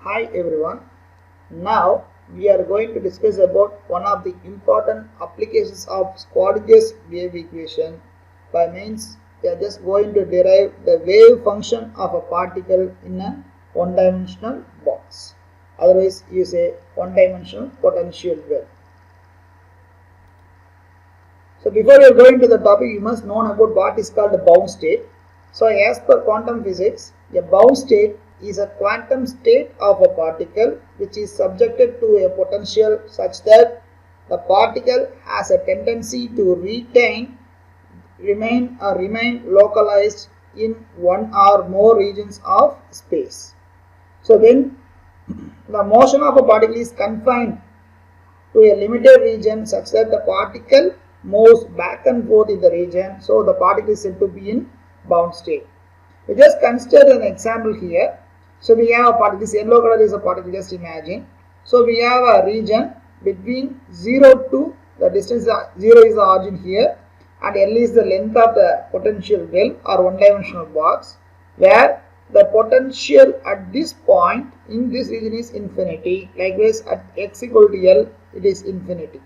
Hi everyone. Now we are going to discuss about one of the important applications of Schrödinger's wave equation. By means we are just going to derive the wave function of a particle in a one-dimensional box. Otherwise you say one-dimensional potential wave. So before you go into the topic, you must know about what is called a bound state. So as per quantum physics, a bound state is a quantum state of a particle which is subjected to a potential such that the particle has a tendency to remain localized in one or more regions of space. So when the motion of a particle is confined to a limited region such that the particle moves back and forth in the region, so the particle is said to be in bound state. We just consider an example here. So we have a particle, this yellow color is a particle, just imagine. So we have a region between 0 to the distance 0 is the origin here, and L is the length of the potential well or one-dimensional box, where the potential at this point in this region is infinity. Likewise at x equal to L it is infinity.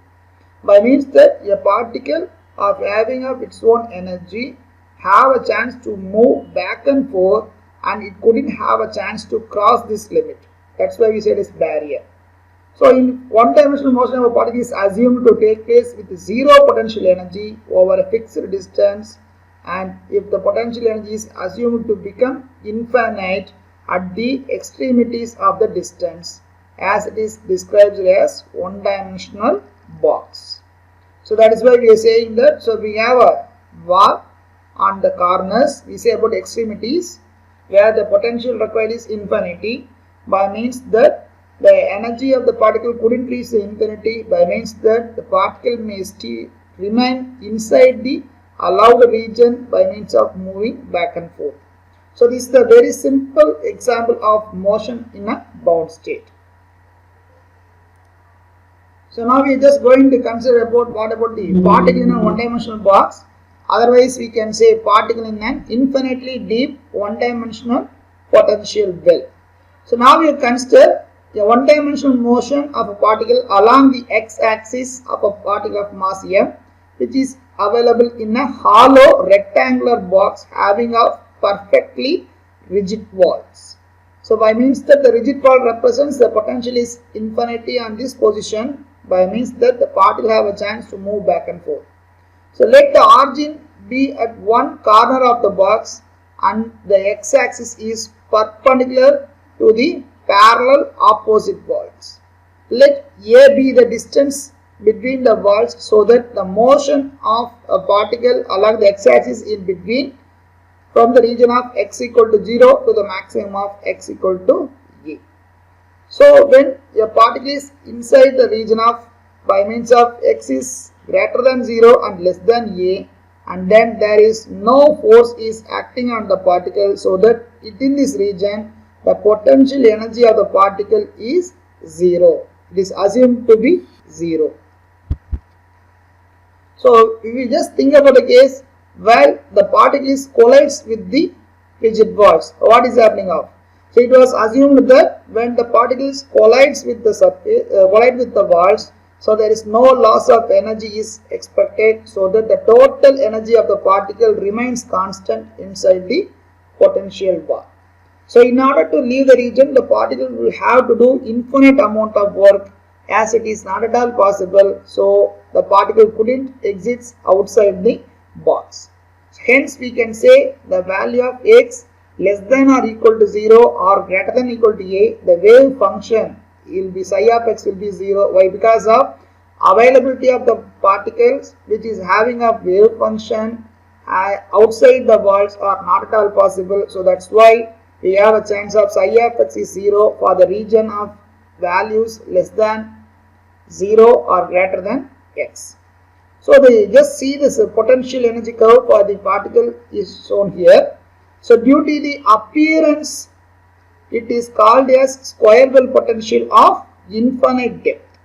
By means that a particle of having of its own energy have a chance to move back and forth, and it couldn't have a chance to cross this limit. That's why we said it's barrier. So in one-dimensional motion of a particle is assumed to take place with zero potential energy over a fixed distance, and if the potential energy is assumed to become infinite at the extremities of the distance, as it is described as one-dimensional box. So that is why we are saying that. So we have a wall on the corners, we say about extremities, where the potential required is infinity, by means that the energy of the particle couldn't reach the infinity, by means that the particle may still remain inside the allowed region by means of moving back and forth. So this is the very simple example of motion in a bound state. So now we are just going to consider about what about the particle in a one-dimensional box. Otherwise we can say particle in an infinitely deep one-dimensional potential well. So now we consider a one-dimensional motion of a particle along the x-axis of a particle of mass m, which is available in a hollow rectangular box having a perfectly rigid walls. So by means that the rigid wall represents the potential is infinity on this position, by means that the particle have a chance to move back and forth. So let the origin be at one corner of the box and the x-axis is perpendicular to the parallel opposite walls. Let A be the distance between the walls so that the motion of a particle along the x-axis in between from the region of x equal to 0 to the maximum of x equal to a. So when a particle is inside the region of by means of x is greater than 0 and less than a, and then there is no force is acting on the particle, so that within this region the potential energy of the particle is 0. It is assumed to be 0. So if we just think about a case where the particle collides with the rigid walls, what is happening of? So it was assumed that when the particles collides with the surface, collide with the walls, so there is no loss of energy is expected, so that the total energy of the particle remains constant inside the potential wall. So in order to leave the region, the particle will have to do infinite amount of work, as it is not at all possible. So the particle couldn't exit outside the box. Hence we can say the value of x less than or equal to 0 or greater than or equal to a, the wave function will be psi of x will be 0. Why? Because of availability of the particles which is having a wave function outside the walls are not at all possible. So that's why we have a chance of psi of x is 0 for the region of values less than 0 or greater than x. So they just see this potential energy curve for the particle is shown here. So due to the appearance, it is called as square well potential of infinite depth.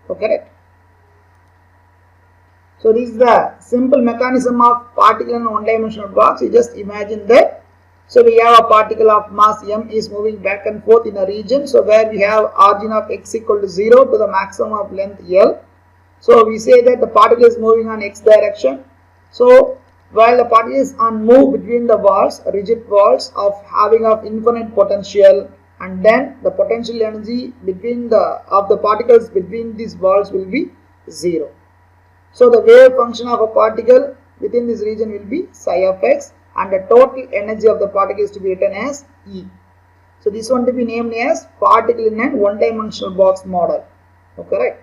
Okay. So this is the simple mechanism of particle in a one-dimensional box. You just imagine that So we have a particle of mass m is moving back and forth in a region. So where we have origin of x equal to 0 to the maximum of length L. So we say that the particle is moving on x direction. So while the particle is on move between the walls, rigid walls of having of infinite potential, and then the potential energy between the particles between these walls will be 0. So the wave function of a particle within this region will be psi of x, and the total energy of the particle is to be written as E. So this one to be named as particle in an one-dimensional box model. Okay, right?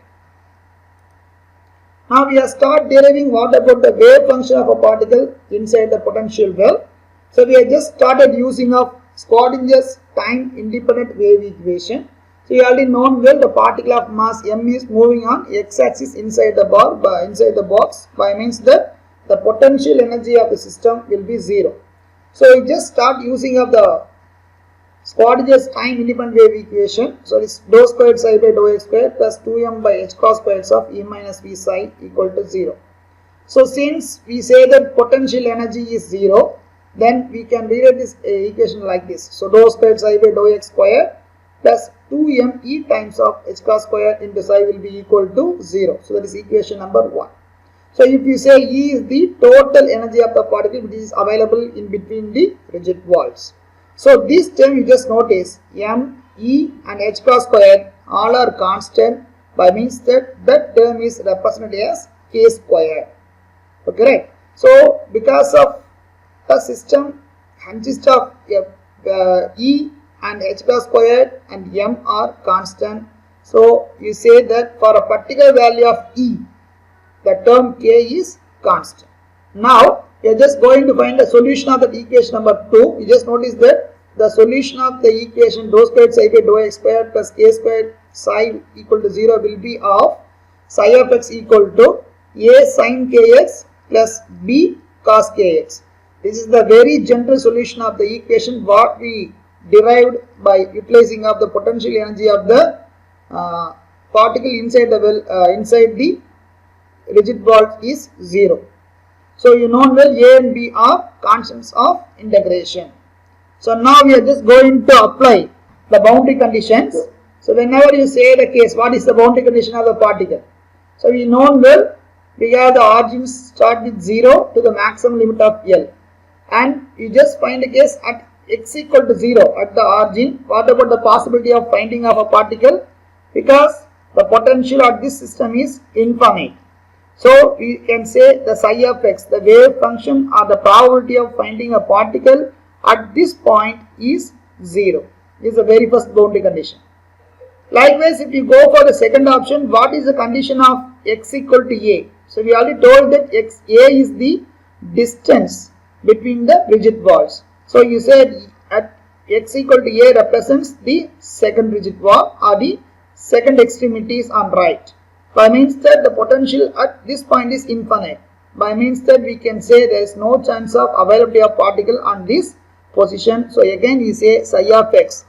Now we have start deriving what about the wave function of a particle inside the potential well. So we have just started using of Schrodinger's time independent wave equation. So you already known well the particle of mass m is moving on x-axis inside the box by means that the potential energy of the system will be 0. So we just start using of the Schrodinger's time independent wave equation. So it's dou squared psi by dou x squared plus 2m by h cos squared of E minus V psi equal to 0. So since we say that potential energy is 0, then we can rewrite this equation like this. So dou squared psi by dou x squared plus 2m E times of h cos squared into psi will be equal to 0. So that is equation number 1. So if you say E is the total energy of the particle which is available in between the rigid walls. So this term you just notice m, E and h cos squared all are constant by means that that term is represented as k squared. Okay, right? So because of the system consists of E and h cos squared and m are constant, so you say that for a particular value of E, the term k is constant. Now we are just going to find the solution of that equation number 2. You just notice that the solution of the equation dou squared psi by dou x squared plus k squared psi equal to 0 will be of psi of x equal to a sin kx plus b cos kx. This is the very general solution of the equation what we derived by utilizing of the potential energy of the particle inside the rigid wall is 0. So you know well a and b are constants of integration. So now we are just going to apply the boundary conditions. So whenever you say the case, what is the boundary condition of the particle? So we know well we have the origins start with 0 to the maximum limit of L, and you just find a case at x equal to 0 at the origin. What about the possibility of finding of a particle? Because the potential of this system is infinite. So we can say the psi of x, the wave function or the probability of finding a particle at this point is 0. This is the very first boundary condition. Likewise, if you go for the second option, what is the condition of x equal to a? So we already told that a is the distance between the rigid walls. So you said at x equal to a represents the second rigid wall or the second extremities on right. By means that the potential at this point is infinite. By means that we can say there is no chance of availability of particle on this position. So again we say psi of x,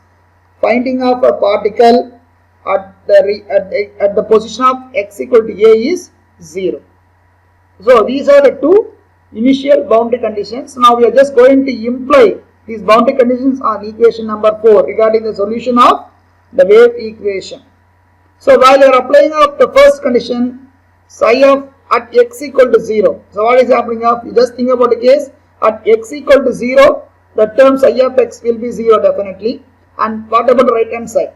finding of a particle at the position of x equal to a is 0. So these are the two initial boundary conditions. Now we are just going to imply these boundary conditions on equation number 4 regarding the solution of the wave equation. So while you are applying of the first condition, psi of at x equal to 0. So what is happening of? You just think about the case at x equal to 0, the term psi of x will be 0 definitely. And what about the right hand side?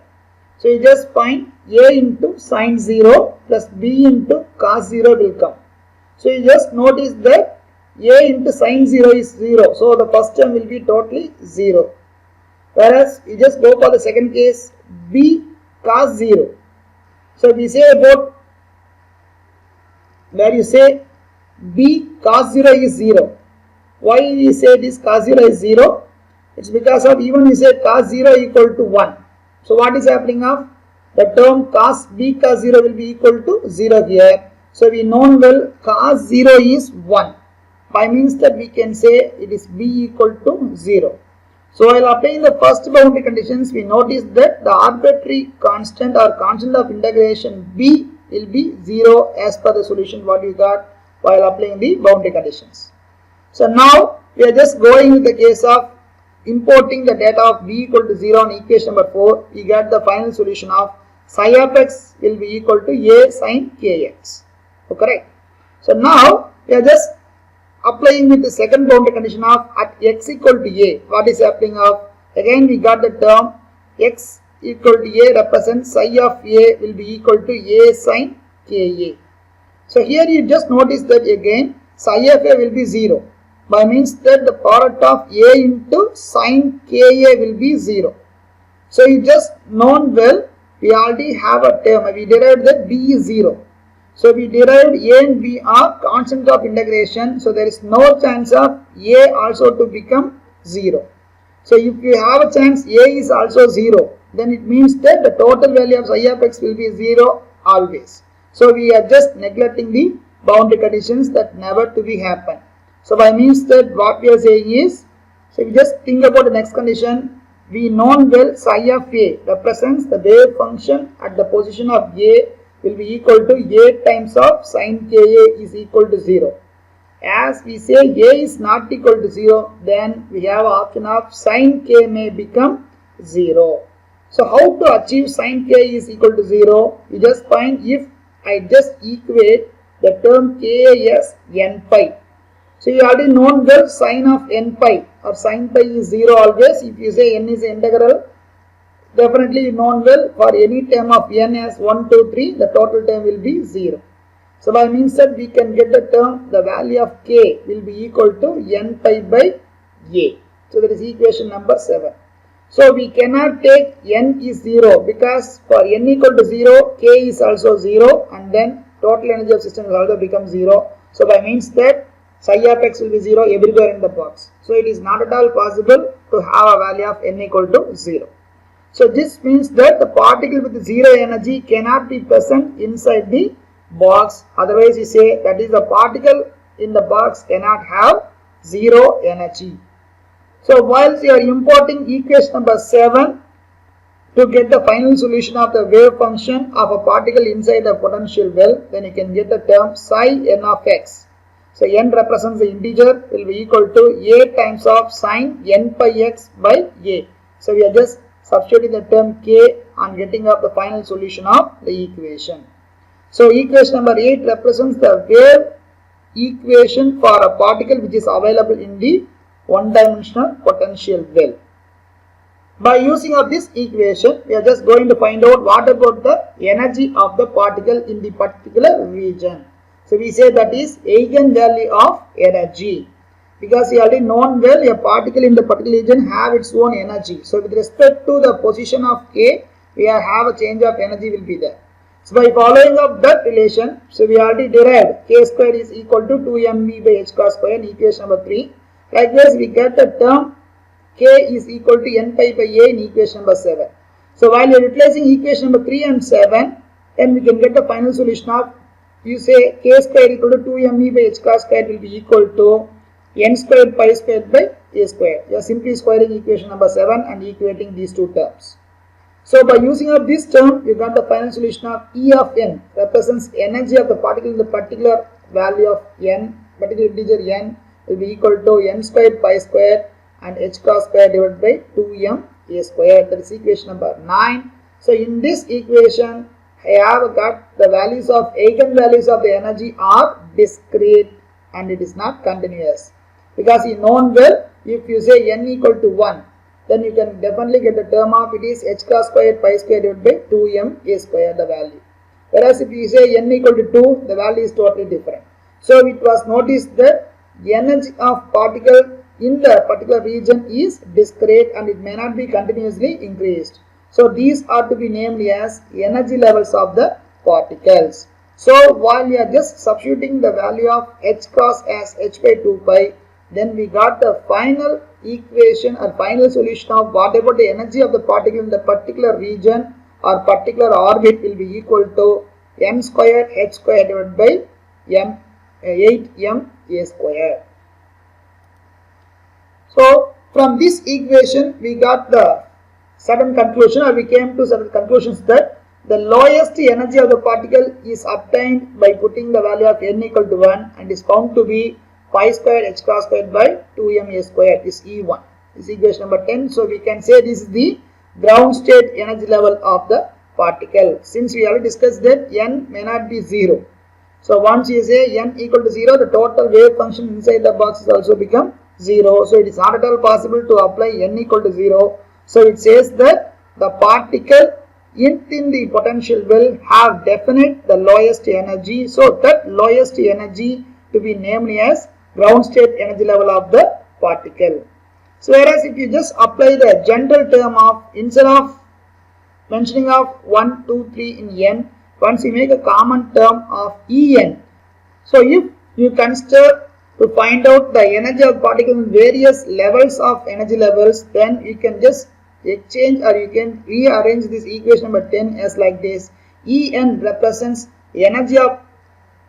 So you just find a into sin 0 plus b into cos 0 will come. So you just notice that a into sin 0 is 0. So the first term will be totally 0. Whereas you just go for the second case, b cos 0. So we say about where you say b cos 0 is 0. Why we say this cos 0 is 0? It's because of even we say cos 0 equal to 1. So what is happening of? The term cos b cos 0 will be equal to 0 here. So we know well cos 0 is 1. By means that we can say it is b equal to 0. So while applying the first boundary conditions, we notice that the arbitrary constant or constant of integration b will be 0 as per the solution what you got while applying the boundary conditions. So now we are just going with the case of importing the data of v equal to 0 on equation number 4, we get the final solution of psi of x will be equal to a sin kx. So correct. So now we are just applying with the second boundary condition of at x equal to a. What is happening of? Again we got the term x equal to a represents psi of a will be equal to a sin ka. So here you just notice that again psi of a will be 0. By means that the product of a into sin ka will be 0. So you just known well, we already have a term, we derived that b is 0. So we derived a and b are constant of integration, so there is no chance of a also to become 0. So if you have a chance a is also 0, then it means that the total value of psi of x will be 0 always. So we are just neglecting the boundary conditions that never to be happen. So by means that what we are saying is, so we just think about the next condition. We known well psi of a represents the wave function at the position of a will be equal to a times of sin ka is equal to 0. As we say a is not equal to 0, then we have option of sin k may become 0. So how to achieve sin k is equal to 0? You just find if I just equate the term k as n pi. So you already known well sin of n pi or sin pi is 0 always. If you say n is integral, definitely known well for any term of n as 1, 2, 3, the total term will be 0. So by means that we can get the term, the value of k will be equal to n pi by a. So that is equation number 7. So we cannot take n is 0 because for n equal to 0, k is also 0 and then total energy of system will also become 0. So by means that psi of x will be 0 everywhere in the box. So it is not at all possible to have a value of n equal to 0. So this means that the particle with 0 energy cannot be present inside the box. Otherwise you say that is the particle in the box cannot have 0 energy. So whilst you are importing equation number 7 to get the final solution of the wave function of a particle inside the potential well, then you can get the term psi n of x. So n represents the integer will be equal to a times of sin n pi x by a. So we are just substituting the term k on getting up the final solution of the equation. So equation number 8 represents the wave equation for a particle which is available in the one-dimensional potential well. By using of this equation, we are just going to find out what about the energy of the particle in the particular region. So we say that is eigenvalue of energy. Because we already known well a particle in the particular region have its own energy. So with respect to the position of k, we have a change of energy will be there. So by following up that relation, so we already derived k square is equal to 2mv by h cross square in equation number 3. Likewise, we get the term k is equal to n pi by a in equation number 7. So while you are utilizing equation number 3 and 7, then we can get the final solution of, you say k square equal to 2mv by h cross square will be equal to n squared pi squared by a square. You are simply squaring equation number 7 and equating these two terms. So by using of this term, you got the final solution of E of n represents energy of the particle in the particular value of n, particular integer n will be equal to n squared pi squared and h cross square divided by 2m a square. That is equation number 9. So in this equation, I have got the values of eigenvalues of the energy are discrete and it is not continuous. Because you known well, if you say n equal to 1, then you can definitely get the term of it is h cross square pi square divided by 2m a square the value. Whereas if you say n equal to 2, the value is totally different. So it was noticed that the energy of particle in the particular region is discrete and it may not be continuously increased. So these are to be named as energy levels of the particles. So while you are just substituting the value of h cross as h by 2 pi, then we got the final equation or final solution of whatever the energy of the particle in the particular region or particular orbit will be equal to m square h square divided by 8m a square. So from this equation we got the certain conclusion, or we came to certain conclusions that the lowest energy of the particle is obtained by putting the value of n equal to 1 and is found to be pi square h cross squared by 2m a square is E1. is equation number 10. So we can say this is the ground state energy level of the particle. Since we already discussed that n may not be 0. So once you say n equal to 0, the total wave function inside the box is also become 0. So it is not at all possible to apply n equal to 0. So it says that the particle in the potential will have definite the lowest energy. So that lowest energy to be named as ground state energy level of the particle. So whereas if you just apply the general term of, instead of mentioning of 1, 2, 3 in n, once you make a common term of En. So if you consider to find out the energy of particle in various levels of energy levels, then you can just exchange or you can rearrange this equation number 10 as like this. En represents energy of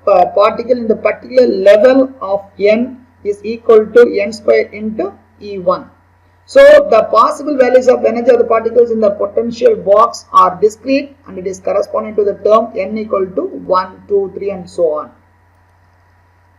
particle in the particular level of n is equal to n squared into E1. So the possible values of energy of the particles in the potential box are discrete and it is corresponding to the term n equal to 1, 2, 3 and so on.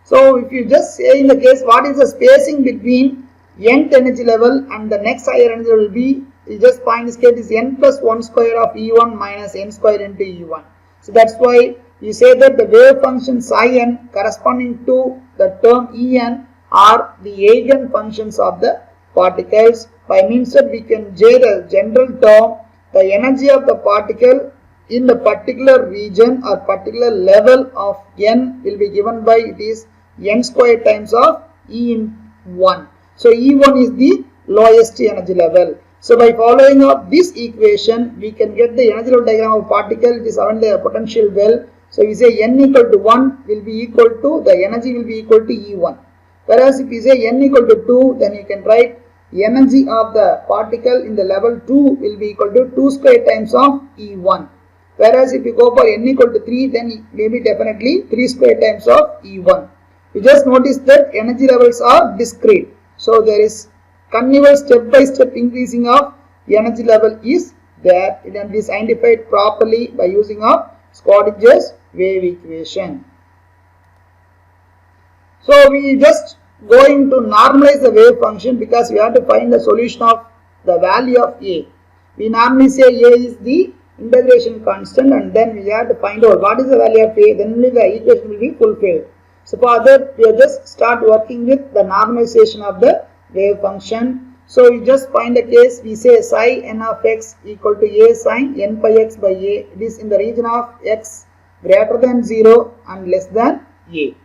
So if you just say in the case what is the spacing between nth energy level and the next higher energy level will be, you just find this case is n plus 1 square of E1 minus n square into E1. So that's why you say that the wave function psi n corresponding to the term En are the eigen functions of the particles. By means that we can say the general term, the energy of the particle in the particular region or particular level of n will be given by it is n square times of E in 1. So E1 is the lowest energy level. So by following up this equation, we can get the energy level diagram of particle. It is given the potential well. So we say n equal to 1 will be equal to, the energy will be equal to E1. Whereas if you say n equal to 2, then you can write energy of the particle in the level 2 will be equal to 2 square times of E1. Whereas if you go for n equal to 3, then it may be definitely 3 square times of E1. You just notice that energy levels are discrete. So there is continuous step by step increasing of energy level is there. It can be identified properly by using of Schrödinger's wave equation. So we just going to normalize the wave function because we have to find the solution of the value of A. We normally say A is the integration constant and then we have to find out what is the value of A, then only the equation will be fulfilled. So for that we just start working with the normalization of the wave function. So we just find a case, we say psi n of x equal to A sin n pi x by A. It is in the region of x greater than 0 and less than A.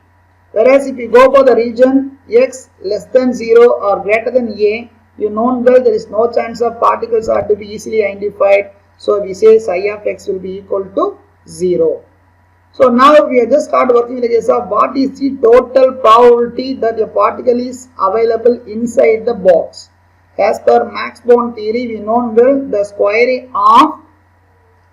Whereas if you go for the region x less than 0 or greater than A, you know well there is no chance of particles are to be easily identified. So we say psi of x will be equal to 0. So now we have just started working with the case of what is the total probability that a particle is available inside the box. As per Max Born theory, we know well the square of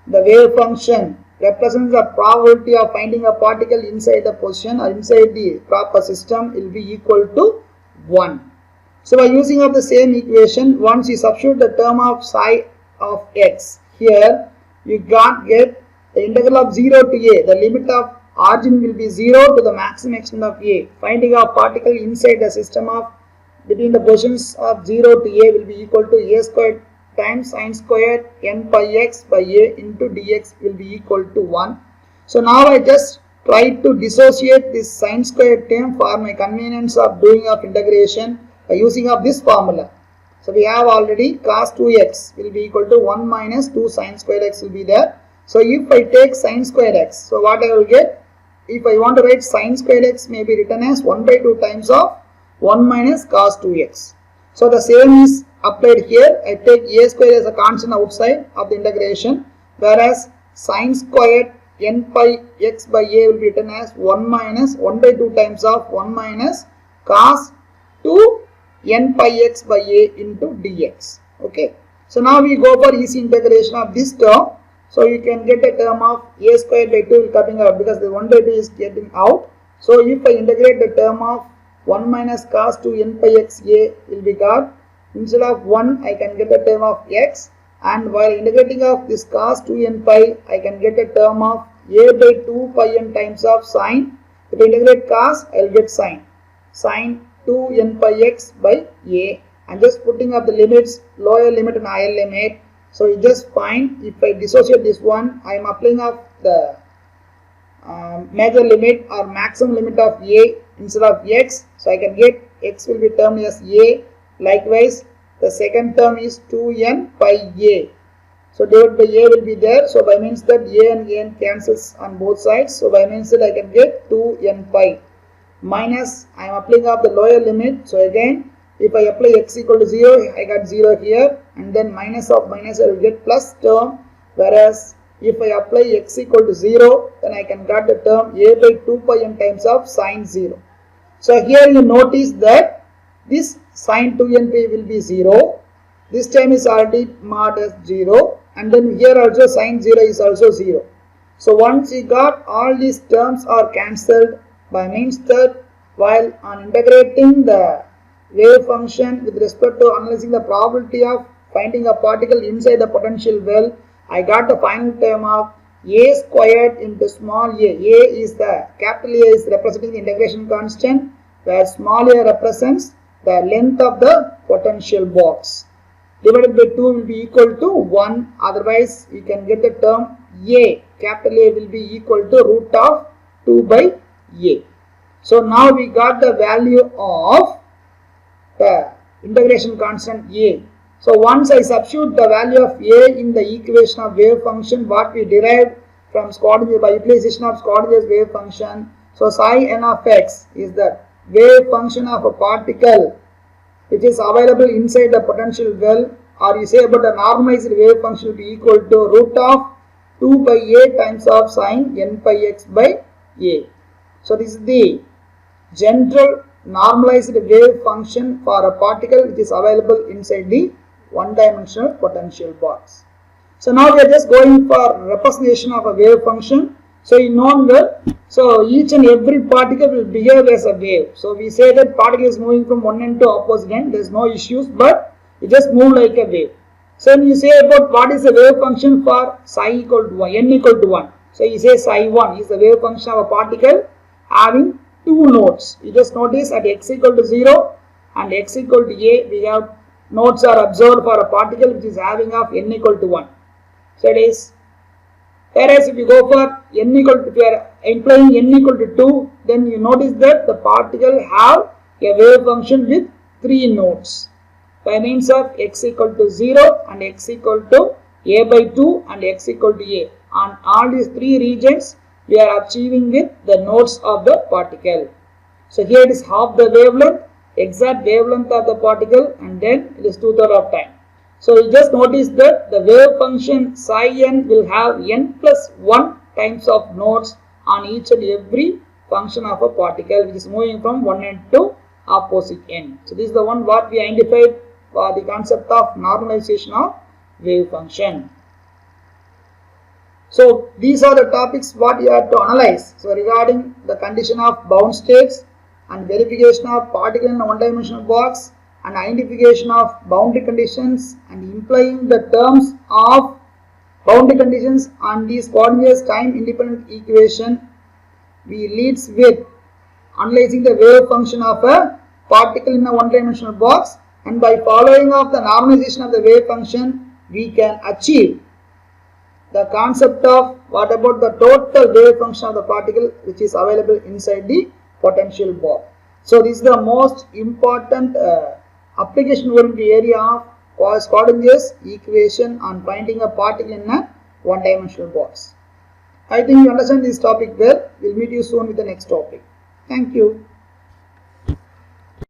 the wave function represents the probability of finding a particle inside the position or inside the proper system will be equal to 1. So by using of the same equation, once you substitute the term of psi of x here, you get the integral of 0 to A. The limit of origin will be 0 to the maximum extent of A. Finding a particle inside the system of between the positions of 0 to A will be equal to A squared times sin squared n pi x by A into dx will be equal to 1. So now I just try to dissociate this sin squared term for my convenience of doing of integration by using of this formula. So we have already cos 2x will be equal to 1 minus 2 sin squared x will be there. So if I take sin squared x, so what I will get, if I want to write sin squared x may be written as 1 by 2 times of 1 minus cos 2x. So the same is applied here. I take A square as a constant outside of the integration, whereas sin squared n pi x by A will be written as 1 minus 1 by 2 times of 1 minus cos 2 n pi x by A into dx. Okay. So now we go for easy integration of this term. So you can get a term of A squared by 2 will coming out because the 1 by 2 is getting out. So if I integrate the term of 1 minus cos 2 n pi x A will be got, instead of 1 I can get a term of x, and while integrating of this cos 2 n pi I can get a term of A by 2 pi n times of sin. If I integrate cos I will get sin 2 n pi x by A, I'm just putting up the limits, lower limit and higher limit. So you just find, if I dissociate this one, I am applying of the major limit or maximum limit of a instead of x. So I can get x will be termed as a. Likewise, the second term is 2n pi a. So divided by a will be there. So by means that a and n cancels on both sides. So by means that I can get 2n pi minus, I am applying of the lower limit. So again, if I apply x equal to 0, I got 0 here, and then minus of minus I will get plus term, whereas if I apply x equal to 0, then I can get the term a by 2 pi n times of sine 0. So here you notice that this sine 2n pi will be 0, this time is already marked as 0, and then here also sine 0 is also 0. So once you got all these terms are cancelled, by means that while on integrating the wave function with respect to analyzing the probability of finding a particle inside the potential well, I got the final term of a squared into small a. A is the capital A is representing the integration constant, where small a represents the length of the potential box. Divided by 2 will be equal to 1. Otherwise, you can get the term a, capital A will be equal to root of 2 by a. So now we got the value of the integration constant a. So once I substitute the value of a in the equation of wave function, what we derived from Schrödinger by utilization of Schrödinger's wave function. So psi n of x is the wave function of a particle which is available inside the potential well, or you say about the normalized wave function will be equal to root of 2 by a times of sine n pi x by a. So this is the general normalized wave function for a particle which is available inside the one-dimensional potential box. So now we are just going for representation of a wave function. So in known well, so each and every particle will behave as a wave. So we say that particle is moving from one end to opposite end, there is no issues, but it just move like a wave. So when you say about what is the wave function for psi equal to 1, n equal to 1. So you say psi 1 is the wave function of a particle having two nodes. You just notice at x equal to 0 and x equal to a, we have nodes are observed for a particle which is having of n equal to 1. So it is, whereas if you go for n equal to, if you are implying n equal to 2, then you notice that the particle have a wave function with 3 nodes by means of x equal to 0 and x equal to a by 2 and x equal to a. On all these 3 regions, we are achieving with the nodes of the particle. So here it is half the wavelength, exact wavelength of the particle, and then it is 2/3 of time. So you just notice that the wave function psi n will have n plus 1 times of nodes on each and every function of a particle which is moving from one end to opposite end. So this is the one what we identified for the concept of normalization of wave function. So these are the topics what you have to analyze. So regarding the condition of bound states and verification of particle in a one-dimensional box and identification of boundary conditions and implying the terms of boundary conditions on the Schrödinger's time independent equation, we leads with analyzing the wave function of a particle in a one-dimensional box, and by following of the normalization of the wave function, we can achieve the concept of what about the total wave function of the particle which is available inside the potential box. So this is the most important application oriented area of Schrödinger's equation on finding a particle in a one-dimensional box. I think you understand this topic well. We'll meet you soon with the next topic. Thank you.